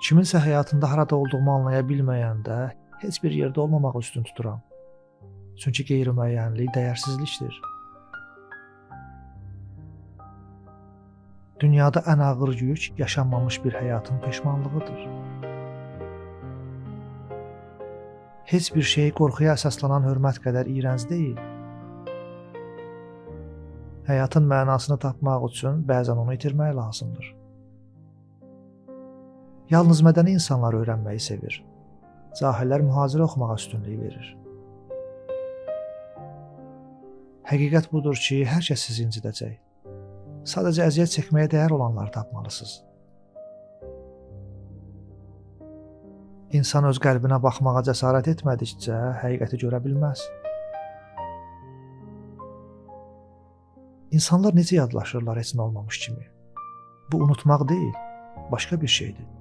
Kiminsə həyatında harada olduğumu anlaya bilməyəndə heç bir yerdə olmamağı üstün tuturam. Çünki qeyri-müəyyənlik dəyərsizlikdir. Dünyada ən ağır yük yaşanmamış bir həyatın peşmanlığıdır. Heç bir şey qorxuya əsaslanan hörmət qədər iyrənc deyil. Həyatın mənasını tapmaq üçün bəzən onu itirmək lazımdır. Yalnız mədəni insanlar öyrənməyi sevir. Cahillər mühazirə oxumağa üstünlük verir. Həqiqət budur ki, hər kəs sizi incidəcək. Sadəcə əziyyət çəkməyə dəyər olanları tapmalısınız. İnsan öz qəlbinə baxmağa cəsarət etmədikcə həqiqəti görə bilməz. İnsanlar necə yadlaşırlar heç nə olmamış kimi? Bu unutmaq deyil, başqa bir şeydir.